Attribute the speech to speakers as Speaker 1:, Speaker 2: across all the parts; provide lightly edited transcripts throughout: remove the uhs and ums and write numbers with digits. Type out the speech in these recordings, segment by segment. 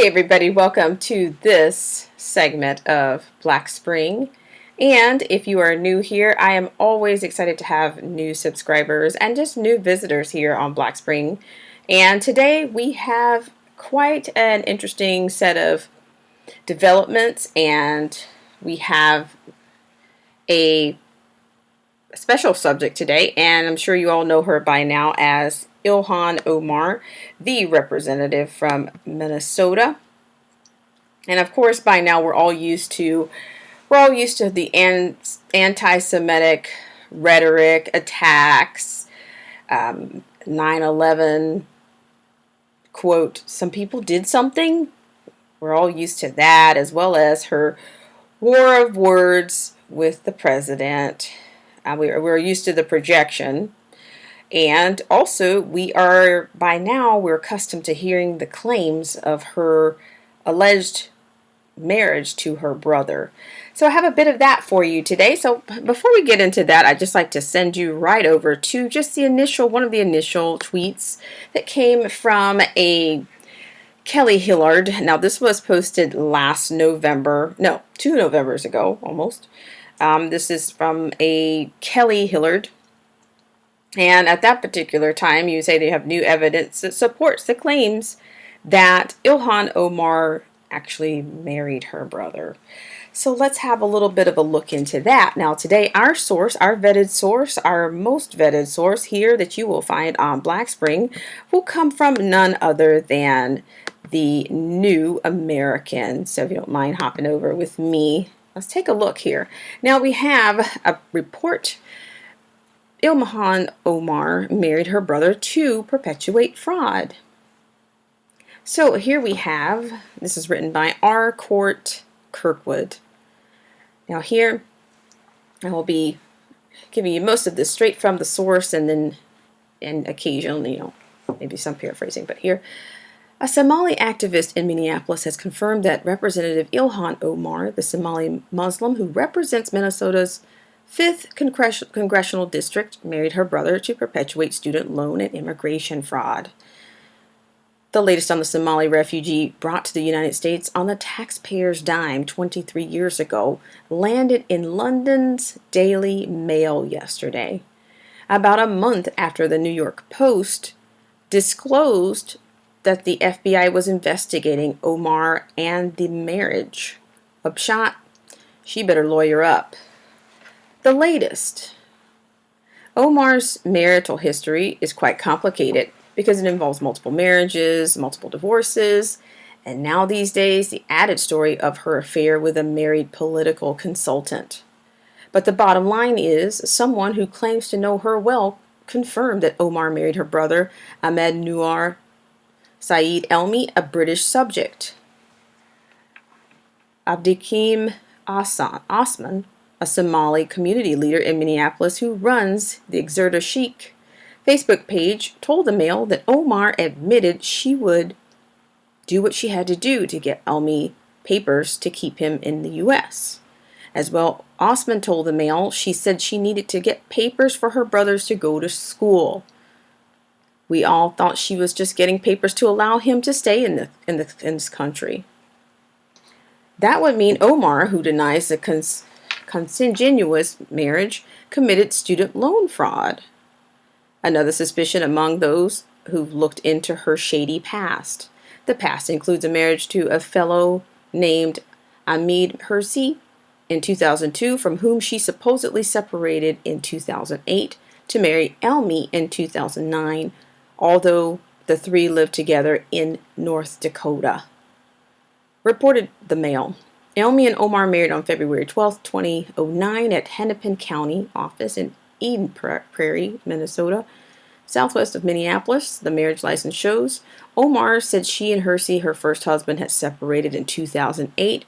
Speaker 1: everybody, welcome to this segment of Black Spring. And if you are new here, I am always excited to have new subscribers and just new visitors here on Black Spring. And today we have quite an interesting set of developments, and we have a special subject today, and I'm sure you all know her by now as Ilhan Omar, the representative from Minnesota. And of course, by now we're all used to the anti-Semitic rhetoric, attacks, 9/11 quote, some people did something. We're all used to that, as well as her war of words with the president. We're used to the projection. And also, we're accustomed to hearing the claims of her alleged marriage to her brother. So I have a bit of that for you today. So before we get into that, I'd just like to send you right over to just one of the initial tweets that came from a Kelly Hillard. Now, this was posted last November, no, 2 Novembers ago, almost. This is from a Kelly Hillard. And at that particular time, you say they have new evidence that supports the claims that Ilhan Omar actually married her brother. So let's have a little bit of a look into that. Now today, our most vetted source here that you will find on Black Spring will come from none other than the New American. So if you don't mind hopping over with me, let's take a look here. Now we have a report. Ilhan Omar married her brother to perpetuate fraud. So here we have, this is written by R. Court Kirkwood. Now here, I will be giving you most of this straight from the source and occasionally, maybe some paraphrasing. But here, a Somali activist in Minneapolis has confirmed that Representative Ilhan Omar, the Somali Muslim who represents Minnesota's 5th Congressional District, married her brother to perpetuate student loan and immigration fraud. The latest on the Somali refugee brought to the United States on the taxpayer's dime 23 years ago landed in London's Daily Mail yesterday, about a month after the New York Post disclosed that the FBI was investigating Omar and the marriage. Upshot, she better lawyer up. The latest. Omar's marital history is quite complicated because it involves multiple marriages, multiple divorces, and now these days the added story of her affair with a married political consultant. But the bottom line is, someone who claims to know her well confirmed that Omar married her brother, Ahmed Noor Saeed Elmi, a British subject. Abdikim Osman, a Somali community leader in Minneapolis who runs the Exerta Sheikh Facebook page, told the Mail that Omar admitted she would do what she had to do to get Elmi papers to keep him in the U.S. As well, Osman told the Mail she said she needed to get papers for her brothers to go to school. We all thought she was just getting papers to allow him to stay in this country. That would mean Omar, who denies the consanguineous marriage, committed student loan fraud. Another suspicion among those who've looked into her shady past. The past includes a marriage to a fellow named Ahmed Hersi in 2002, from whom she supposedly separated in 2008 to marry Elmi in 2009, although the three lived together in North Dakota. Reported the Mail. Elmi and Omar married on February 12, 2009 at Hennepin County office in Eden Prairie, Minnesota, southwest of Minneapolis. The marriage license shows. Omar said she and Hersi, her first husband, had separated in 2008,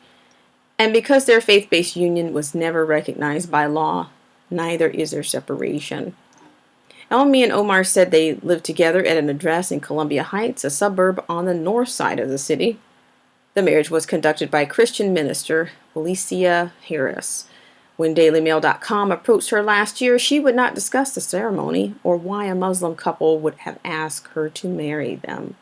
Speaker 1: and because their faith-based union was never recognized by law, neither is their separation. Elmi and Omar said they lived together at an address in Columbia Heights, a suburb on the north side of the city. The marriage was conducted by Christian minister Alicia Harris. When DailyMail.com approached her last year, she would not discuss the ceremony or why a Muslim couple would have asked her to marry them.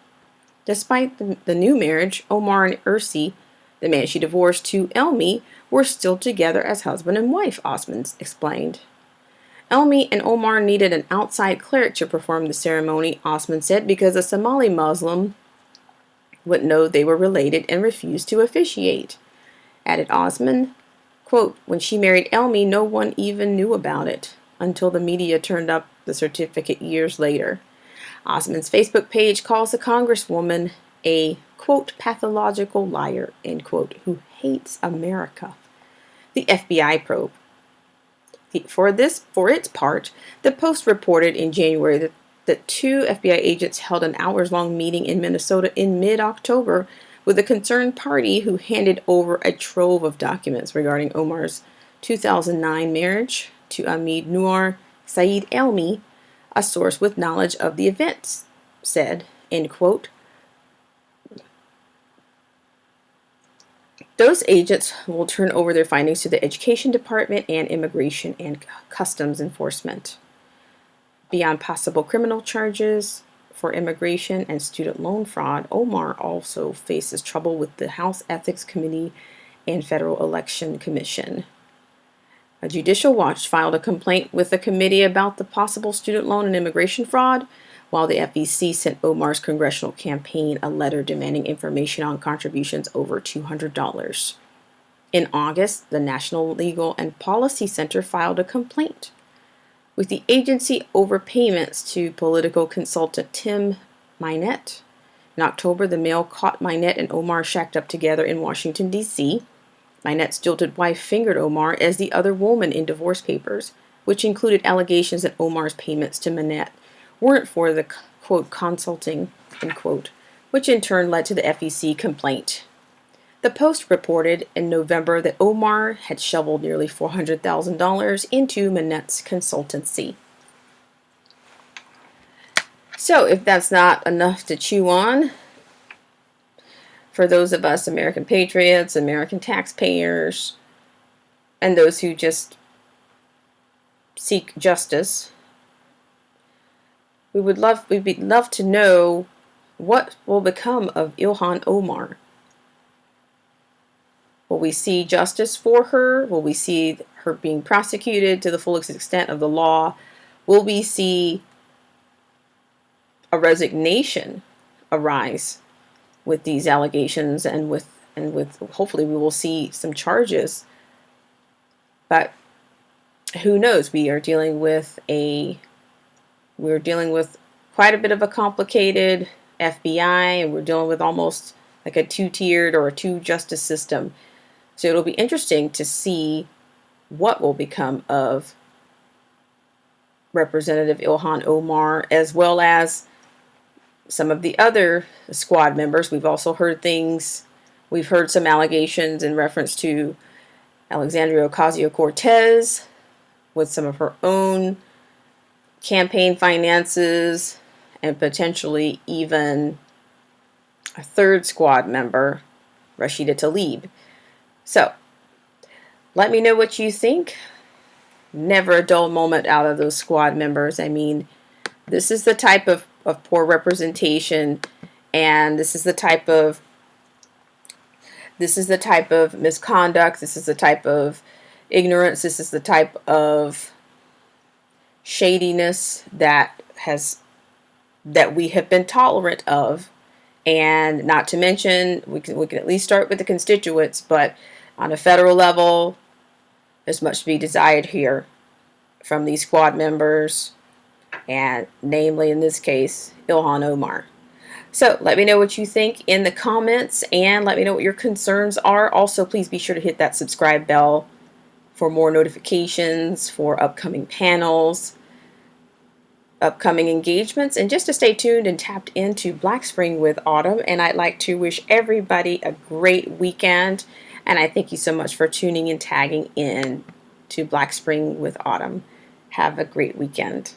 Speaker 1: Despite the new marriage, Omar and Ursi, the man she divorced to Elmi, were still together as husband and wife, Osman explained. Elmi and Omar needed an outside cleric to perform the ceremony, Osman said, because a Somali Muslim would know they were related and refused to officiate. Added Osman, quote, when she married Elmi, no one even knew about it until the media turned up the certificate years later. Osman's Facebook page calls the Congresswoman a, quote, pathological liar, end quote, who hates America. The FBI probe. For its part, the Post reported in January that two FBI agents held an hours-long meeting in Minnesota in mid-October with a concerned party who handed over a trove of documents regarding Omar's 2009 marriage to Ahmed Noor Saeed Elmi, a source with knowledge of the events said, end quote. Those agents will turn over their findings to the Education Department and Immigration and Customs Enforcement. Beyond possible criminal charges for immigration and student loan fraud, Omar also faces trouble with the House Ethics Committee and Federal Election Commission. A Judicial Watch filed a complaint with the committee about the possible student loan and immigration fraud, while the FEC sent Omar's congressional campaign a letter demanding information on contributions over $200. In August, the National Legal and Policy Center filed a complaint with the agency over payments to political consultant Tim Minette. In October, the Mail caught Minette and Omar shacked up together in Washington, D.C. Minette's jilted wife fingered Omar as the other woman in divorce papers, which included allegations that Omar's payments to Minette weren't for the, quote, consulting, end quote, which in turn led to the FEC complaint. The Post reported in November that Omar had shoveled nearly $400,000 into Minette's consultancy. So, if that's not enough to chew on, for those of us American patriots, American taxpayers, and those who just seek justice, we'd love to know what will become of Ilhan Omar. Will we see justice for her? Will we see her being prosecuted to the fullest extent of the law? Will we see a resignation arise with these allegations and with hopefully we will see some charges? But who knows? We're dealing with quite a bit of a complicated FBI, and we're dealing with almost like a two-tiered or a two-justice system. So it'll be interesting to see what will become of Representative Ilhan Omar, as well as some of the other squad members. We've heard some allegations in reference to Alexandria Ocasio-Cortez with some of her own campaign finances and potentially even a third squad member, Rashida Tlaib. So, let me know what you think. Never a dull moment out of those squad members. I mean, this is the type of poor representation, and this is the type of misconduct, this is the type of ignorance, this is the type of shadiness that we have been tolerant of. And not to mention, we can at least start with the constituents, but on a federal level, there's much to be desired here from these squad members, and namely in this case, Ilhan Omar. So let me know what you think in the comments, and let me know what your concerns are. Also, please be sure to hit that subscribe bell for more notifications for upcoming panels, upcoming engagements, and just to stay tuned and tapped into Black Spring with Autumn. And I'd like to wish everybody a great weekend, and I thank you so much for tuning and tagging in to Black Spring with Autumn. Have a great weekend.